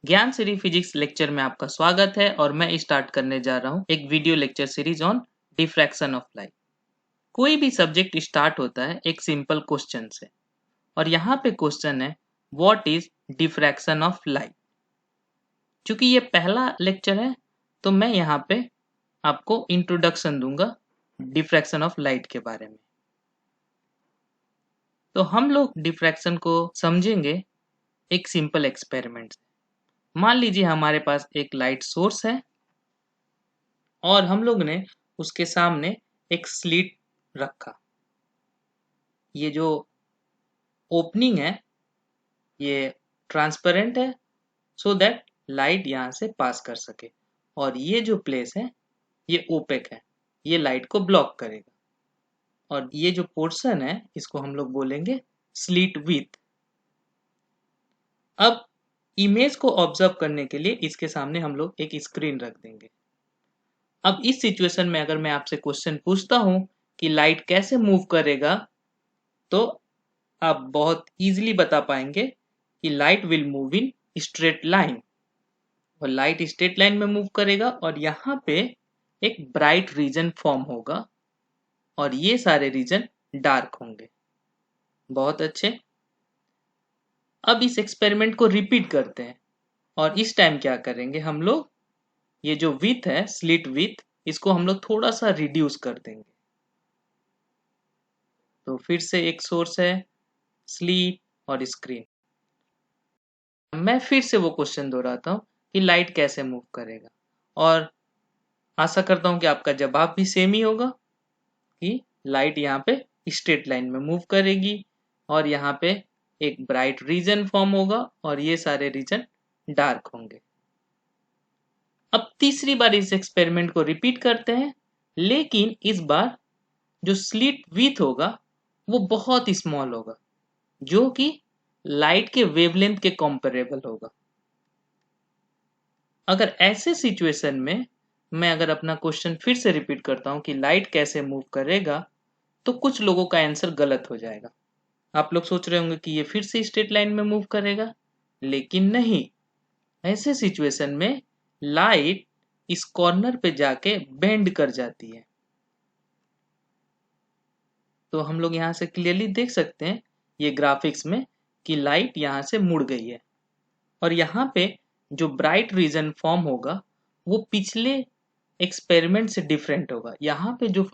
ज्ञान Shri physics lecture में आपका स्वागत है और मैं स्टार्ट करने जा रहा हूँ एक video lecture series on diffraction of light. कोई भी सब्जेक्ट स्टार्ट होता है एक सिंपल क्वेश्चन से और यहाँ पे क्वेश्चन है what is diffraction of light. चूंकि ये पहला लेक्चर है तो मैं यहाँ पे आपको इंट्रोडक्शन दूंगा डिफ्रैक्शन ऑफ लाइट के बारे में। तो हम लोग डिफ्रैक्शन को समझेंगे एक सिंपल एक्सपेरिमेंट से। मान लीजिए हमारे पास एक लाइट सोर्स है और हम लोग ने उसके सामने एक स्लिट रखा। ये जो ओपनिंग है ये ट्रांसपेरेंट है सो दैट लाइट यहाँ से पास कर सके, और ये जो प्लेस है ये ओपेक है, ये लाइट को ब्लॉक करेगा। और ये जो पोर्शन है इसको हम लोग बोलेंगे स्लिट विथ। अब इमेज को ऑब्जर्व करने के लिए इसके सामने हम लोग एक स्क्रीन रख देंगे। अब इस सिचुएशन में अगर मैं आपसे क्वेश्चन पूछता हूं कि लाइट कैसे मूव करेगा, तो आप बहुत इजीली बता पाएंगे कि light will move in straight line. और लाइट स्ट्रेट लाइन में मूव करेगा और यहाँ पे एक ब्राइट रीजन फॉर्म होगा और ये सारे रीजन डार्क होंगे। बहुत अच्छे। अब इस एक्सपेरिमेंट को रिपीट करते हैं और इस टाइम क्या करेंगे हम लोग, ये जो विथ है स्लिट विथ, इसको हम लोग थोड़ा सा रिड्यूस कर देंगे। तो फिर से एक सोर्स है स्लिट और स्क्रीन। मैं फिर से वो क्वेश्चन दोहराता हूँ कि लाइट कैसे मूव करेगा, और आशा करता हूँ कि आपका जवाब भी सेम ही होगा कि लाइट यहाँ पे स्ट्रेट लाइन में मूव करेगी और यहाँ पे एक ब्राइट रीजन फॉर्म होगा और ये सारे रीजन डार्क होंगे। अब तीसरी बार इस एक्सपेरिमेंट को रिपीट करते हैं, लेकिन इस बार जो स्लिट विथ होगा वो बहुत ही स्मॉल होगा, जो कि लाइट के वेवलेंथ के कंपेरेबल होगा। अगर ऐसे सिचुएशन में मैं अगर अपना क्वेश्चन फिर से रिपीट करता हूं कि लाइट कैसे मूव करेगा, तो कुछ लोगों का आंसर गलत हो जाएगा। आप लोग सोच रहे होंगे कि ये फिर से स्ट्रेट लाइन में मूव करेगा, लेकिन नहीं। ऐसे सिचुएशन में लाइट इस कॉर्नर पे जाके बेंड कर जाती है। तो हम लोग यहाँ से क्लियरली देख सकते हैं ये ग्राफिक्स में कि लाइट यहाँ से मुड़ गई है और यहाँ पे जो ब्राइट रीजन फॉर्म होगा वो पिछले एक्सपेरिमेंट से डिफरेंट होगा। यहाँ पे जो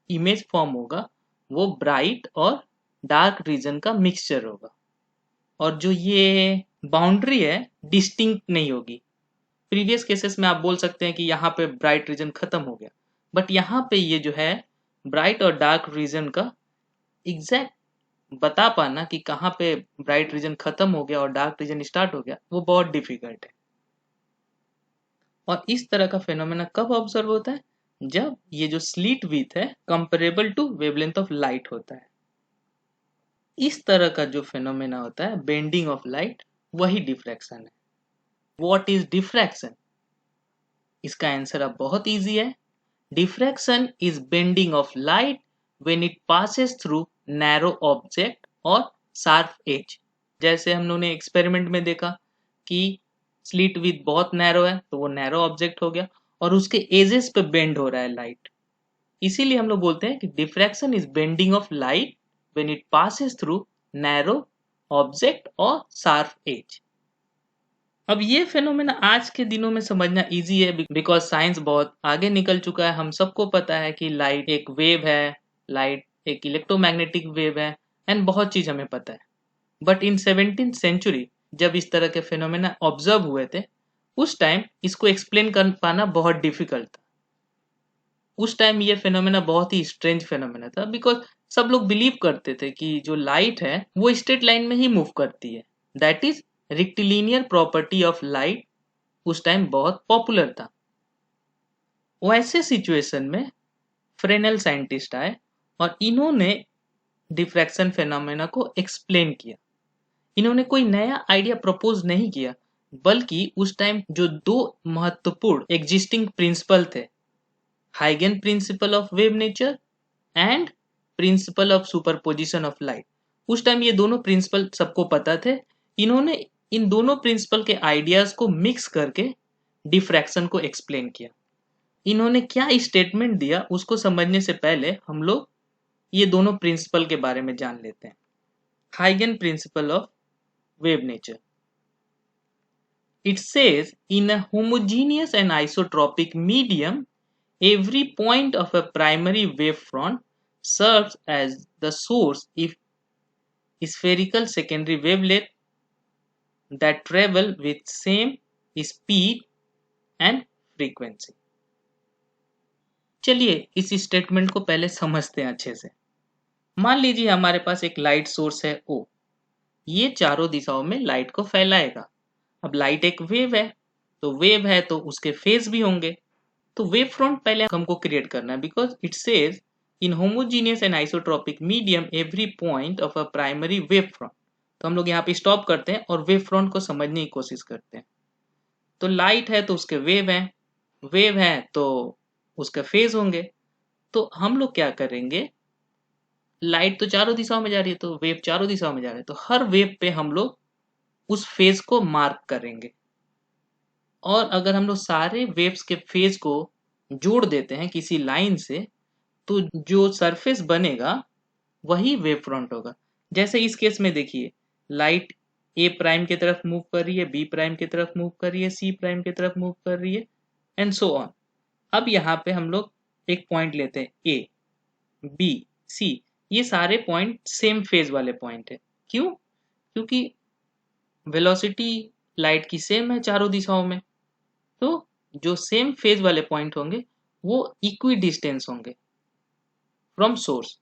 इमेज फॉर्म होगा वो ब्राइट और डार्क रीजन का मिक्सचर होगा, और जो ये बाउंड्री है डिस्टिंक्ट नहीं होगी। प्रीवियस केसेस में आप बोल सकते हैं कि यहाँ पे ब्राइट रीजन खत्म हो गया, बट यहाँ पे ये जो है ब्राइट और डार्क रीजन का एग्जैक्ट बता पाना कि कहाँ पे ब्राइट रीजन खत्म हो गया और डार्क रीजन स्टार्ट हो गया, वो बहुत डिफिकल्ट है। और इस तरह का फेनोमेना कब ऑब्जर्व होता है, जब ये जो स्लिट विथ है comparable to wavelength of light होता है। इस तरह का जो फेनोमेना होता है बेंडिंग ऑफ लाइट, वही डिफ्रैक्शन है। What is diffraction? इसका आंसर अब बहुत इजी है। Diffraction is bending of light when it passes through narrow object और शार्प एज। जैसे हम लोगों ने एक्सपेरिमेंट में देखा कि स्लिट विथ बहुत नैरो है तो वो नैरो ऑब्जेक्ट हो गया और उसके एजेस पे बेंड हो रहा है लाइट। इसीलिए हम लोग बोलते हैं कि diffraction is bending of light when it passes through narrow object और शार्प एज। अब ये फेनोमेना आज के दिनों में समझना इजी है बिकॉज साइंस बहुत आगे निकल चुका है। हम सबको पता है कि लाइट एक वेव है, लाइट एक इलेक्ट्रोमैग्नेटिक वेव है, एंड बहुत चीज हमें पता है। बट इन 17th सेंचुरी जब इस तरह के फेनोमेना ऑब्जर्व हुए थे, उस टाइम इसको एक्सप्लेन कर पाना बहुत डिफिकल्ट था। उस टाइम ये फेनोमेना बहुत ही स्ट्रेंज फेनोमेना था बिकॉज सब लोग बिलीव करते थे कि जो लाइट है वो स्ट्रेट लाइन में ही मूव करती है। That is rectilinear property of light उस टाइम बहुत पॉपुलर था। वैसे सिचुएशन में फ्रेनेल साइंटिस्ट आए और इन्होंने डिफ्रैक्शन फेनोमेना को एक्सप्लेन किया। इन्होंने कोई नया आइडिया प्रपोज नहीं किया, बल्कि उस टाइम जो दो महत्वपूर्ण एग्जिस्टिंग प्रिंसिपल थे, Huygen principle of wave nature and principle of superposition of light, उस टाइम ये दोनों प्रिंसिपल सबको पता थे। इन्होंने इन दोनों प्रिंसिपल के आइडियाज को मिक्स करके डिफ्रैक्शन को एक्सप्लेन किया। इन्होंने क्या स्टेटमेंट दिया उसको समझने से पहले हम लोग ये दोनों प्रिंसिपल के बारे में जान लेते हैं। Huygen principle of wave nature. It says in a homogeneous and isotropic medium, every point of a primary wavefront serves as the source if spherical secondary wavelet that travel with same speed and frequency. चलिए इस statement को पहले समझते हैं अच्छे से। मान लीजिए हमारे पास एक लाइट सोर्स है O, ये चारों दिशाओं में लाइट को फैलाएगा। अब लाइट एक वेव है, तो वेव है तो उसके फेज भी होंगे। तो वेव फ्रंट पहले हमको क्रिएट करना है, because it says in homogeneous and isotropic medium every point of a primary wave front. तो हम लोग यहाँ पे स्टॉप करते हैं और वेव फ्रंट को समझने की कोशिश करते हैं। तो लाइट है तो उसके वेव है तो उसके फेज होंगे। तो हम लोग क्या करेंगे, लाइट तो चारों दिशाओं में जा रही है तो वेव चारों दिशाओं में जा रही है, तो हर वेव पे हम लोग उस फेज को मार्क करेंगे। और अगर हम लोग सारे वेव्स के फेज को जोड़ देते हैं किसी लाइन से, तो जो सरफेस बनेगा वही वेव फ्रंट होगा। जैसे इस केस में देखिए, लाइट ए प्राइम की तरफ मूव कर रही है, बी प्राइम की तरफ मूव कर रही है, सी प्राइम की तरफ मूव कर रही है, एंड सो ऑन। अब यहाँ पे हम लोग एक पॉइंट लेते हैं ए, बी, सी, ये सारे पॉइंट सेम फेज वाले पॉइंट है। क्यों? क्योंकि वेलोसिटी लाइट की सेम है चारों दिशाओं में, तो जो सेम फेज वाले पॉइंट होंगे वो इक्वी डिस्टेंस होंगे फ्रॉम सोर्स।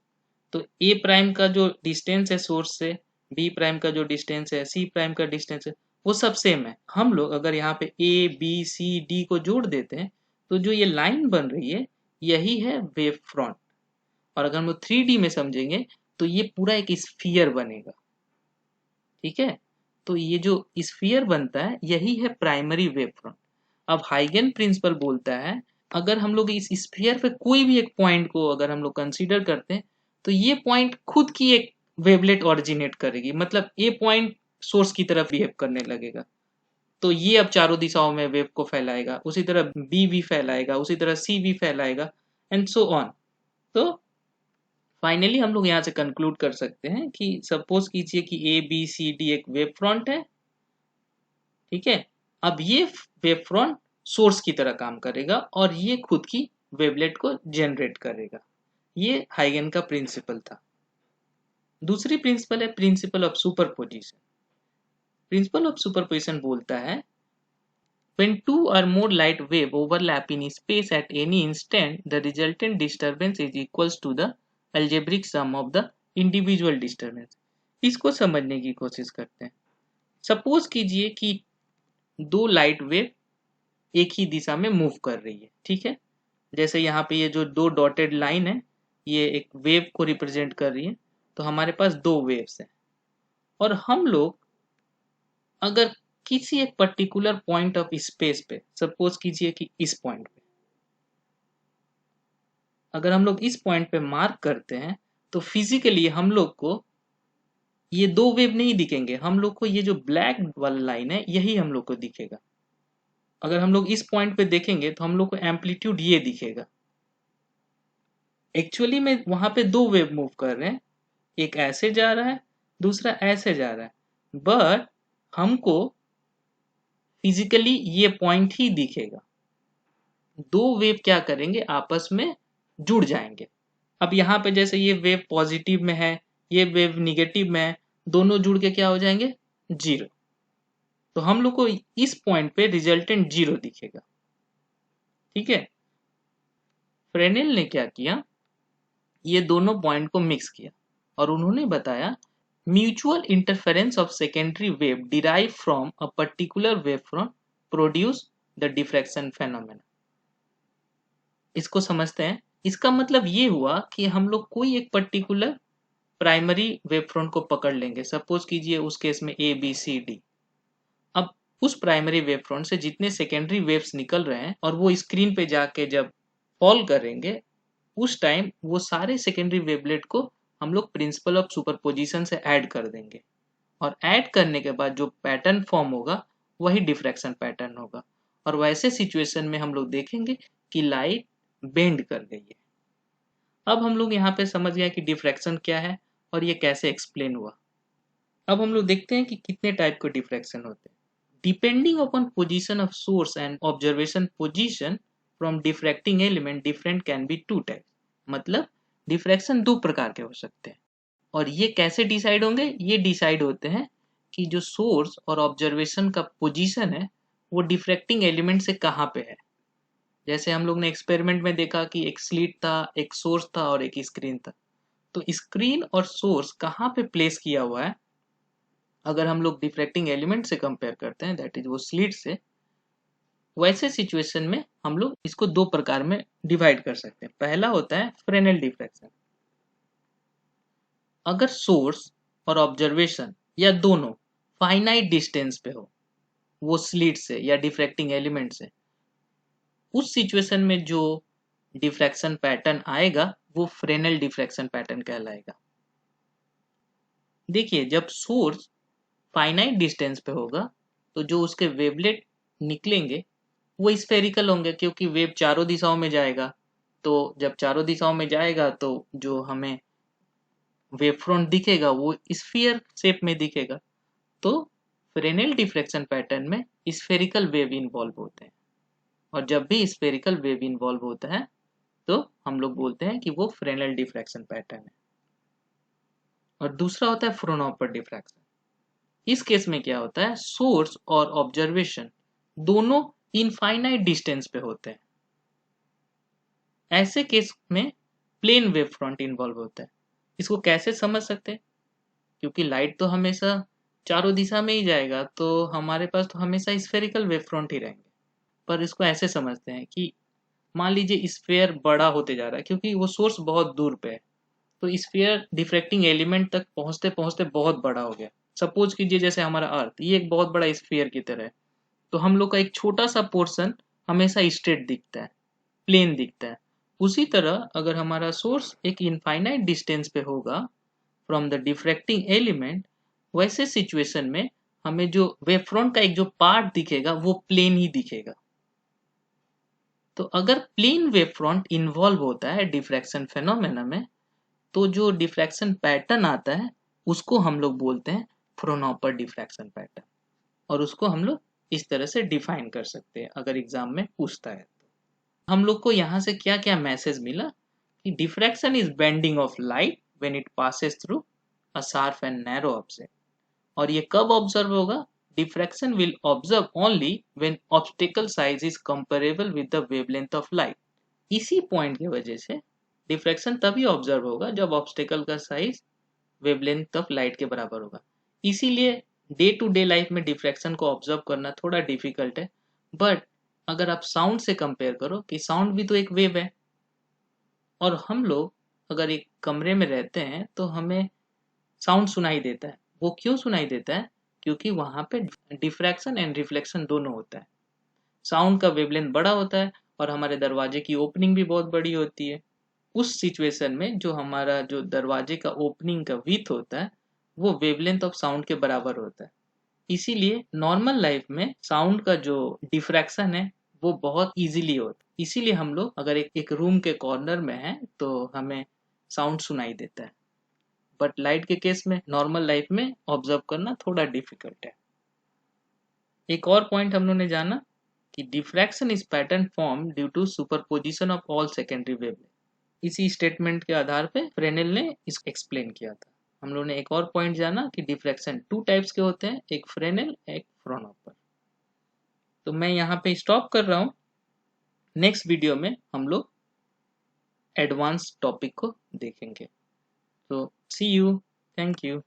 तो ए प्राइम का जो डिस्टेंस है सोर्स से, बी प्राइम का जो डिस्टेंस है, सी प्राइम का डिस्टेंस है, वो सब सेम है। हम लोग अगर यहाँ पे ए बी सी डी को जोड़ देते हैं तो जो ये लाइन बन रही है यही है वेव फ्रंट। और अगर हम लोग 3D में समझेंगे तो ये पूरा एक स्फीयर बनेगा। ठीक है, तो ये जो स्फीयर बनता है यही है प्राइमरी वेव फ्रंट। अब हाइगन प्रिंसिपल बोलता है अगर हम लोग इस स्फीयर पे कोई भी एक पॉइंट को अगर हम लोग कंसीडर करते हैं तो ये पॉइंट खुद की एक वेवलेट ऑरिजिनेट करेगी, मतलब ए पॉइंट सोर्स की तरफ बिहेव करने लगेगा। तो ये अब चारों दिशाओं में वेव को फैलाएगा, उसी तरह बी भी फैलाएगा, उसी तरह सी भी फैलाएगा, एंड सो ऑन। तो फाइनली हम लोग यहाँ से कंक्लूड कर सकते हैं कि सपोज कीजिए कि ए बी सी डी एक वेव फ्रंट है। ठीक है, अब ये वेव फ्रंट सोर्स की तरह काम करेगा और ये खुद की वेवलेट को जनरेट करेगा। ये हाइगन का प्रिंसिपल था। दूसरी प्रिंसिपल है principal of superposition. Principal of superposition बोलता है when two or more light wave overlap in space at any instant, the resultant disturbance is equals to the algebraic sum of the individual disturbance। इसको समझने की कोशिश करते हैं। Suppose कीजिए कि दो लाइट वेव एक ही दिशा में मूव कर रही है। ठीक है, जैसे यहाँ पे ये जो दो डॉटेड लाइन है ये एक वेव को रिप्रेजेंट कर रही है। तो हमारे पास दो वेव्स हैं और हम लोग अगर किसी एक पर्टिकुलर पॉइंट ऑफ स्पेस पे, सपोज कीजिए कि इस पॉइंट पे, अगर हम लोग इस पॉइंट पे मार्क करते हैं तो फिजिकली हम लोग को ये दो वेव नहीं दिखेंगे, हम लोग को ये जो ब्लैक वाला लाइन है यही हम लोग को दिखेगा। अगर हम लोग इस पॉइंट पे देखेंगे तो हम लोग को एम्पलीट्यूड ये दिखेगा। एक्चुअली में वहां पे दो वेव मूव कर रहे हैं, एक ऐसे जा रहा है दूसरा ऐसे जा रहा है, बट हमको फिजिकली ये पॉइंट ही दिखेगा। दो वेव क्या करेंगे, आपस में जुड़ जाएंगे। अब यहाँ पे जैसे ये वेव पॉजिटिव में है, ये वेव निगेटिव में है, दोनों जुड़ के क्या हो जाएंगे, जीरो। तो हम लोग को इस पॉइंट पे रिजल्टेंट जीरो दिखेगा। ठीक है, फ्रेनेल ने क्या किया, ये दोनों पॉइंट को मिक्स किया और उन्होंने बताया mutual interference of secondary wave derive from a particular wave front produce the diffraction phenomena. इसको समझते हैं। इसका मतलब ये हुआ कि हम लोग कोई एक पर्टिकुलर प्राइमरी वेव फ्रंट को पकड़ लेंगे, सपोज कीजिए उस केस में ए बी सी डी। अब उस प्राइमरी वेव फ्रंट से जितने सेकेंडरी वेव्स निकल रहे हैं और वो स्क्रीन पे जाके जब फॉल करेंगे उस टाइम वो सारे सेकेंडरी वेवलेट को हम लोग प्रिंसिपल ऑफ सुपरपोजिशन से ऐड कर देंगे और ऐड करने के बाद जो पैटर्न फॉर्म होगा वही डिफ्रैक्शन पैटर्न होगा। और वैसे सिचुएशन में हम लोग देखेंगे कि लाइट बेंड कर गई है। अब हम लोग यहाँ पे समझ गए कि डिफ्रैक्शन क्या है और ये कैसे एक्सप्लेन हुआ। अब हम लोग देखते हैं कि कितने टाइप के डिफ्रैक्शन होते हैं। Depending upon position of source and observation position from diffracting element different can be two type. मतलब डिफ्रैक्शन दो प्रकार के हो सकते हैं। और ये कैसे डिसाइड होंगे? ये डिसाइड होते हैं कि जो सोर्स और ऑब्जर्वेशन का पोजीशन है वो डिफ्रैक्टिंग एलिमेंट से कहाँ पे है। जैसे हम लोग ने एक्सपेरिमेंट में देखा कि एक स्लिट था, एक सोर्स था और एक स्क्रीन था। तो स्क्रीन और सोर्स कहाँ पे प्लेस किया हुआ है, अगर हम लोग डिफ्रैक्टिंग एलिमेंट से कंपेयर करते हैं, दैट इज वो स्लिट से, वैसे सिचुएशन में हम लोग इसको दो प्रकार में डिवाइड कर सकते हैं। पहला होता है फ्रेनेल डिफ्रैक्शन। अगर सोर्स और ऑब्जर्वेशन या दोनों फाइनाइट डिस्टेंस पे हो, वो स्लिट से या डिफ्रैक्टिंग एलिमेंट से, उस सिचुएशन में जो डिफ्रैक्शन पैटर्न आएगा वो फ्रेनेल डिफ्रैक्शन पैटर्न कहलाएगा। देखिए, जब सोर्स फाइनाइट डिस्टेंस पे होगा तो जो उसके वेवलेट निकलेंगे वो स्फेरिकल होंगे, क्योंकि वेव चारों दिशाओं में जाएगा। तो जब चारों दिशाओं में जाएगा तो जो हमें वेव फ्रंट दिखेगा वो स्फीयर शेप में दिखेगा। तो फ्रेनेल डिफ्रैक्शन पैटर्न में स्फेरिकल वेव इन्वॉल्व होते हैं। और जब भी स्फेरिकल वेव इन्वॉल्व होता है तो हम लोग बोलते हैं कि वो फ्रेनेल डिफ्रैक्शन पैटर्न है। और दूसरा होता है फ्रोनोपर डिफ्रैक्शन। इस केस में क्या होता है, सोर्स और ऑब्जर्वेशन दोनों इनफाइनाइट डिस्टेंस पे होते हैं। ऐसे केस में प्लेन वेव फ्रंट इन्वॉल्व होता है। इसको कैसे समझ सकते हैं? क्योंकि लाइट तो हमेशा चारों दिशा में ही जाएगा तो हमारे पास तो हमेशा स्फेरिकल वेव फ्रंट ही रहेंगे। पर इसको ऐसे समझते हैं कि मान लीजिए स्फीयर बड़ा होते जा रहा है क्योंकि वो सोर्स बहुत दूर पे है, तो स्फीयर डिफ्रैक्टिंग एलिमेंट तक पहुंचते पहुंचते बहुत बड़ा हो गया। सपोज कीजिए जैसे हमारा अर्थ ये एक बहुत बड़ा स्फीयर की तरह है, तो हम लोग का एक छोटा सा पोर्शन हमेशा स्ट्रेट दिखता है, प्लेन दिखता है। उसी तरह अगर हमारा सोर्स एक इनफाइनाइट डिस्टेंस पे होगा फ्रॉम द डिफ्रैक्टिंग एलिमेंट, वैसे सिचुएशन में हमें जो वेव फ्रंट का एक जो पार्ट दिखेगा वो प्लेन ही दिखेगा। तो अगर प्लेन वेव फ्रंट इन्वॉल्व होता है डिफ्रैक्शन फेनोमेना में, तो जो डिफ्रैक्शन पैटर्न आता है उसको हम लोग बोलते हैं फ्रोनोपर डिफ्रैक्शन पैटर्न। और उसको हम लोग इस तरह से डिफाइन कर सकते हैं अगर एग्जाम में पूछता है तो। हम लोग को यहाँ से क्या क्या मैसेज मिला कि diffraction is bending of light when it passes through a sharp and narrow object. और ये कब ऑब्जर्व होगा? Diffraction will observe only when obstacle size is comparable with the wavelength of light. इसी पॉइंट की वजह से डिफ्रैक्शन तभी observe होगा जब ऑब्स्टेकल का साइज वेवलेंथ ऑफ लाइट के बराबर होगा। इसीलिए डे टू डे लाइफ में डिफ्रैक्शन को ऑब्जर्व करना थोड़ा डिफिकल्ट है। बट अगर आप साउंड से कंपेयर करो कि साउंड भी तो एक वेव है, और हम लोग अगर एक कमरे में रहते हैं तो हमें साउंड सुनाई देता है। वो क्यों सुनाई देता है? क्योंकि वहां पे डिफ्रैक्शन एंड रिफ्लेक्शन दोनों होता है। साउंड का वेवलेंथ बड़ा होता है और हमारे दरवाजे की ओपनिंग भी बहुत बड़ी होती है। उस सिचुएशन में जो हमारा जो दरवाजे का ओपनिंग का विड्थ होता है वो वेवलेंथ ऑफ साउंड के बराबर होता है। इसीलिए नॉर्मल लाइफ में साउंड का जो डिफ्रैक्शन है वो बहुत इजीली होता है। इसीलिए हम लोग अगर एक रूम के कॉर्नर में हैं तो हमें साउंड सुनाई देता है। बट लाइट के केस में नॉर्मल लाइफ में ऑब्जर्व करना थोड़ा डिफिकल्ट है। एक और पॉइंट हम लोगों ने जाना कि diffraction is pattern form due to superposition of all secondary wavelength. इसी स्टेटमेंट के आधार पे फ्रेनेल ने इसको एक्सप्लेन किया था। हम लोगों ने एक और पॉइंट जाना कि डिफ्रैक्शन टू टाइप्स के होते हैं, एक फ्रेनेल एक फ्रोनोपर। तो मैं यहाँ पे स्टॉप कर रहा हूँ। नेक्स्ट वीडियो में हम लोग एडवांस टॉपिक को देखेंगे। तो सी यू, थैंक यू।